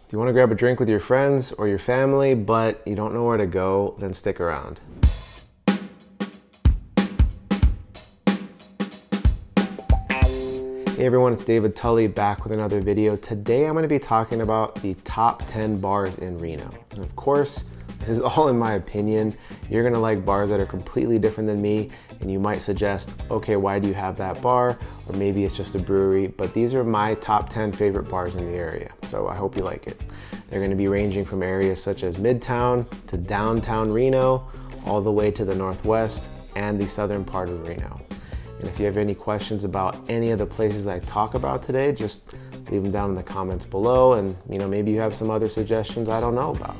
If you want to grab a drink with your friends or your family, but you don't know where to go, then stick around. Hey everyone, it's David Tully back with another video. Today I'm going to be talking about the top 10 bars in Reno. And of course, this is all in my opinion. You're going to like bars that are completely different than me, and you might suggest, okay, why do you have that bar? Or maybe it's just a brewery, but these are my top 10 favorite bars in the area. So I hope you like it. They're going to be ranging from areas such as Midtown to downtown Reno, all the way to the northwest and the southern part of Reno. And if you have any questions about any of the places I talk about today, just leave them down in the comments below, and maybe you have some other suggestions I don't know about.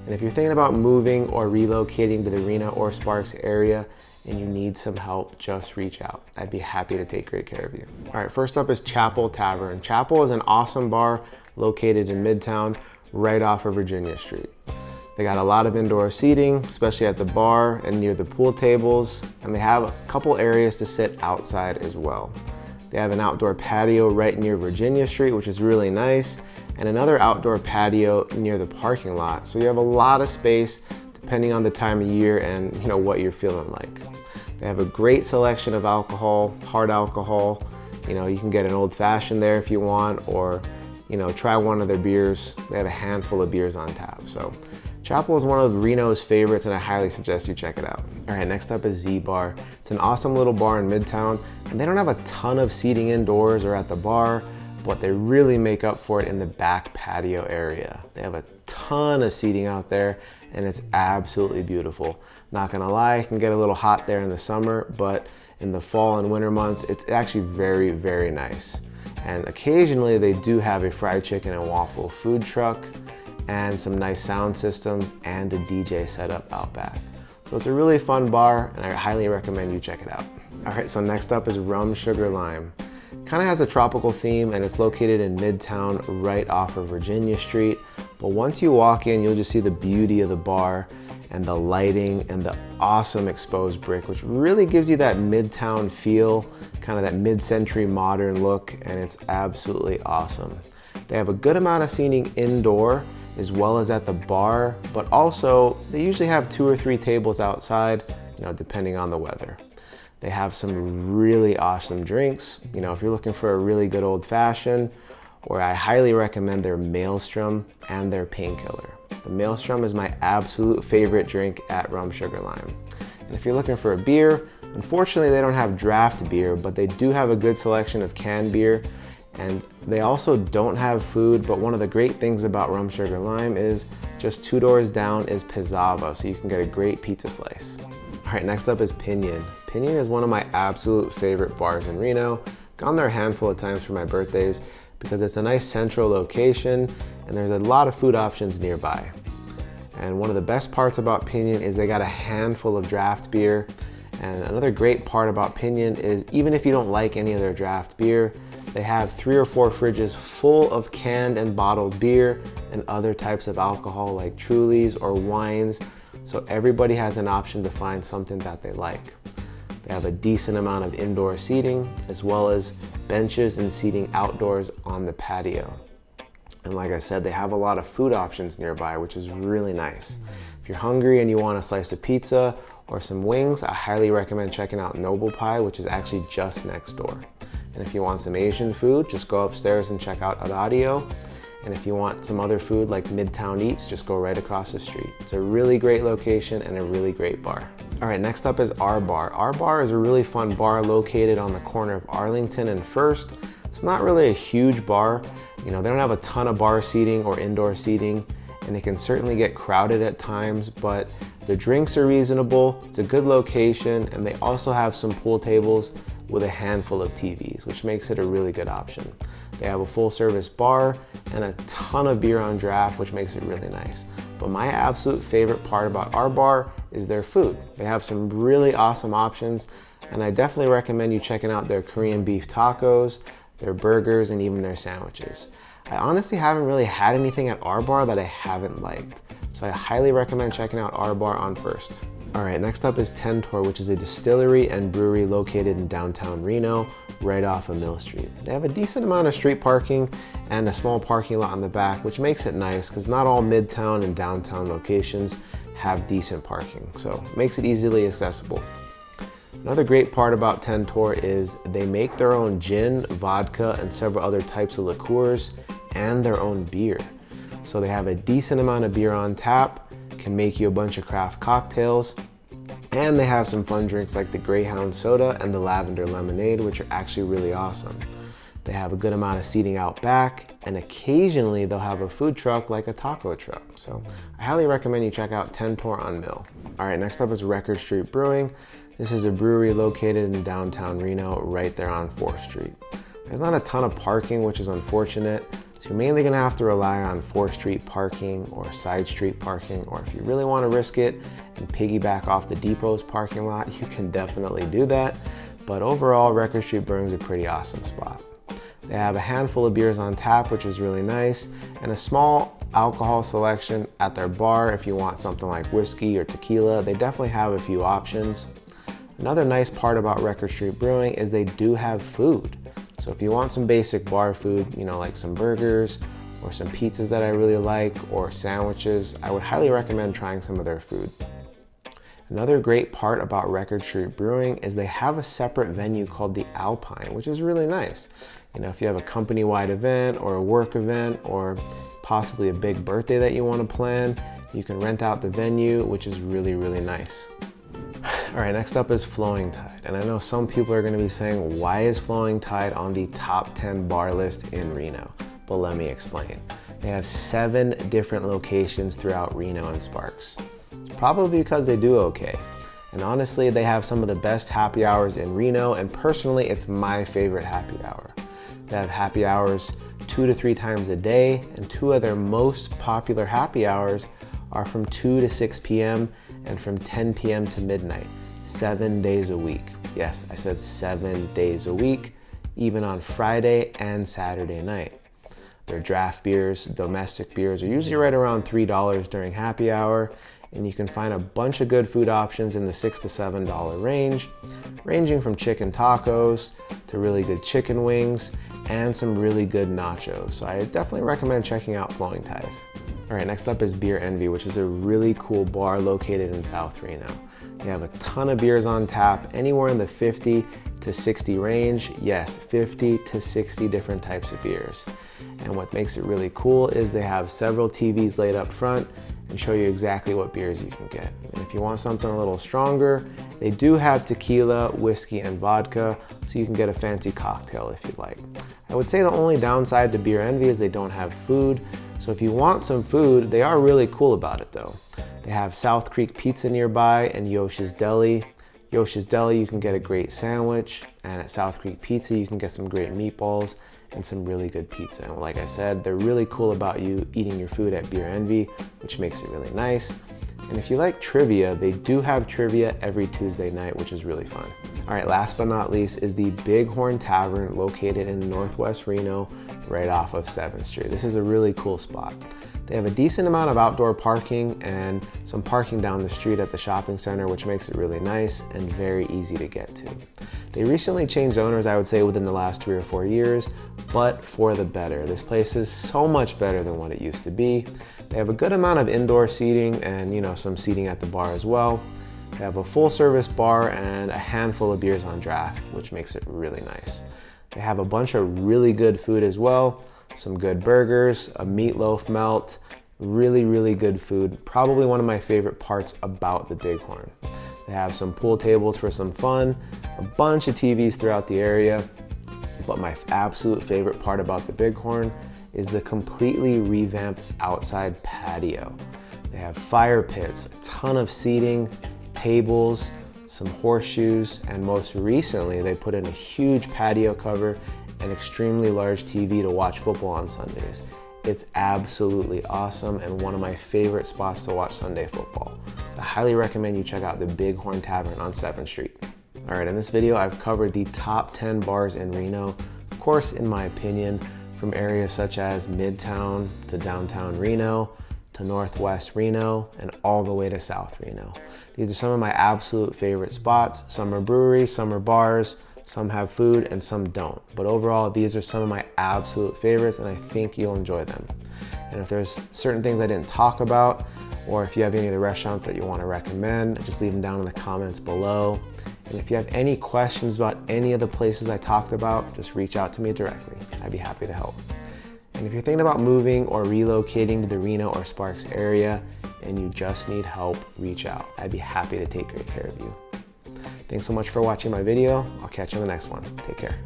And if you're thinking about moving or relocating to the Reno or Sparks area and you need some help, just reach out. I'd be happy to take great care of you. All right, first up is Chapel Tavern. Chapel is an awesome bar located in Midtown, right off of Virginia Street. They got a lot of indoor seating, especially at the bar and near the pool tables, and they have a couple areas to sit outside as well. They have an outdoor patio right near Virginia Street, which is really nice, and another outdoor patio near the parking lot. So you have a lot of space depending on the time of year and what you're feeling like. They have a great selection of alcohol, hard alcohol. You can get an old fashioned there if you want, or try one of their beers. They have a handful of beers on tap. So Chapel is one of Reno's favorites, and I highly suggest you check it out. All right, next up is Z Bar. It's an awesome little bar in Midtown, and they don't have a ton of seating indoors or at the bar, but they really make up for it in the back patio area. They have a ton of seating out there, and it's absolutely beautiful. Not gonna lie, it can get a little hot there in the summer, but in the fall and winter months, it's actually very, very nice. And occasionally they do have a fried chicken and waffle food truck, and some nice sound systems and a DJ setup out back. So it's a really fun bar, and I highly recommend you check it out. All right, so next up is Rum Sugar Lime. Kind of has a tropical theme, and it's located in Midtown right off of Virginia Street. But once you walk in, you'll just see the beauty of the bar and the lighting and the awesome exposed brick, which really gives you that Midtown feel, kind of that mid-century modern look, and it's absolutely awesome. They have a good amount of seating indoor as well as at the bar, but also they usually have 2 or 3 tables outside, depending on the weather. They have some really awesome drinks. If you're looking for a really good old fashioned, or I highly recommend their Maelstrom and their Painkiller. The Maelstrom is my absolute favorite drink at Rum Sugar Lime. And if you're looking for a beer, unfortunately they don't have draft beer, but they do have a good selection of canned beer. And they also don't have food, but one of the great things about Rum Sugar Lime is just 2 doors down is Pizzava, so you can get a great pizza slice. All right, next up is Pinon. Pinon is one of my absolute favorite bars in Reno. Gone there a handful of times for my birthdays because it's a nice central location and there's a lot of food options nearby. And one of the best parts about Pinon is they got a handful of draft beer. And another great part about Pinon is even if you don't like any of their draft beer, they have 3 or 4 fridges full of canned and bottled beer and other types of alcohol like Trulies or wines, so everybody has an option to find something that they like. They have a decent amount of indoor seating as well as benches and seating outdoors on the patio. And like I said, they have a lot of food options nearby, which is really nice. If you're hungry and you want a slice of pizza or some wings, I highly recommend checking out Noble Pie, which is actually just next door. And if you want some Asian food, just go upstairs and check out Adadio. And if you want some other food like Midtown Eats, just go right across the street. It's a really great location and a really great bar. All right, next up is Our Bar. Our Bar is a really fun bar located on the corner of Arlington and First. It's not really a huge bar. They don't have a ton of bar seating or indoor seating, and it can certainly get crowded at times, but the drinks are reasonable, it's a good location, and they also have some pool tables with a handful of TVs, which makes it a really good option. They have a full service bar and a ton of beer on draft, which makes it really nice. But my absolute favorite part about Our Bar is their food. They have some really awesome options, and I definitely recommend you checking out their Korean beef tacos, their burgers, and even their sandwiches. I honestly haven't really had anything at Our Bar that I haven't liked, so I highly recommend checking out Our Bar on First. All right, next up is Torr, which is a distillery and brewery located in downtown Reno, right off of Mill Street. They have a decent amount of street parking and a small parking lot in the back, which makes it nice because not all midtown and downtown locations have decent parking, so it makes it easily accessible. Another great part about Torr is they make their own gin, vodka, and several other types of liqueurs and their own beer. So they have a decent amount of beer on tap, can make you a bunch of craft cocktails, and they have some fun drinks like the Greyhound soda and the lavender lemonade, which are actually really awesome. They have a good amount of seating out back, and occasionally they'll have a food truck like a taco truck. So I highly recommend you check out Torr on Mill. All right, next up is Record Street Brewing. This is a brewery located in downtown Reno, right there on 4th Street. There's not a ton of parking, which is unfortunate. So you're mainly gonna have to rely on 4th Street parking or side street parking, or if you really wanna risk it and piggyback off the depot's parking lot, you can definitely do that. But overall, Record Street Brewing is a pretty awesome spot. They have a handful of beers on tap, which is really nice, and a small alcohol selection at their bar if you want something like whiskey or tequila. They definitely have a few options. Another nice part about Record Street Brewing is they do have food. So if you want some basic bar food, you know, like some burgers or some pizzas that I really like, or sandwiches, I would highly recommend trying some of their food. Another great part about Record Street Brewing is they have a separate venue called the Alpine, which is really nice. You know, if you have a company-wide event or a work event or possibly a big birthday that you want to plan, you can rent out the venue, which is really, really nice. All right, next up is Flowing Tide. And I know some people are gonna be saying, why is Flowing Tide on the top 10 bar list in Reno? But let me explain. They have 7 different locations throughout Reno and Sparks. It's probably because they do okay. And honestly, they have some of the best happy hours in Reno, and personally, it's my favorite happy hour. They have happy hours 2 to 3 times a day, and 2 of their most popular happy hours are from 2 to 6 p.m. and from 10 p.m. to midnight, 7 days a week. Yes, I said 7 days a week, even on Friday and Saturday night. Their draft beers, domestic beers are usually right around $3 during happy hour, and you can find a bunch of good food options in the $6 to $7 range, ranging from chicken tacos to really good chicken wings and some really good nachos. So I definitely recommend checking out Flowing Tide. All right, next up is Beer Envy, which is a really cool bar located in South Reno. They have a ton of beers on tap, anywhere in the 50 to 60 range. Yes, 50 to 60 different types of beers. And what makes it really cool is they have several TVs laid up front and show you exactly what beers you can get. And if you want something a little stronger, they do have tequila, whiskey, and vodka, so you can get a fancy cocktail if you'd like. I would say the only downside to Beer Envy is they don't have food. So if you want some food, they are really cool about it though. They have South Creek Pizza nearby and Yosh's Deli. Yosh's Deli, you can get a great sandwich, and at South Creek Pizza, you can get some great meatballs and some really good pizza. And like I said, they're really cool about you eating your food at Beer Envy, which makes it really nice. And if you like trivia, they do have trivia every Tuesday night, which is really fun. All right, last but not least is the Bighorn Tavern located in Northwest Reno, right off of 7th Street. This is a really cool spot. They have a decent amount of outdoor parking and some parking down the street at the shopping center, which makes it really nice and very easy to get to. They recently changed owners, I would say within the last 3 or 4 years, but for the better. This place is so much better than what it used to be. They have a good amount of indoor seating and, you know, some seating at the bar as well. They have a full service bar and a handful of beers on draft, which makes it really nice. They have a bunch of really good food as well. Some good burgers, a meatloaf melt, really, really good food. Probably one of my favorite parts about the Bighorn. They have some pool tables for some fun, a bunch of TVs throughout the area, but my absolute favorite part about the Bighorn is the completely revamped outside patio. They have fire pits, a ton of seating, tables, some horseshoes, and most recently they put in a huge patio cover and extremely large TV to watch football on Sundays. It's absolutely awesome and one of my favorite spots to watch Sunday football. So I highly recommend you check out the Bighorn Tavern on 7th Street. All right, in this video, I've covered the top 10 bars in Reno. Of course, in my opinion, from areas such as Midtown to downtown Reno, to Northwest Reno and all the way to South Reno. These are some of my absolute favorite spots. Some are breweries, some are bars, some have food and some don't. But overall, these are some of my absolute favorites and I think you'll enjoy them. And if there's certain things I didn't talk about, or if you have any of the restaurants that you want to recommend, just leave them down in the comments below. And if you have any questions about any of the places I talked about, just reach out to me directly. I'd be happy to help. And if you're thinking about moving or relocating to the Reno or Sparks area and you just need help, reach out. I'd be happy to take great care of you. Thanks so much for watching my video. I'll catch you on the next one. Take care.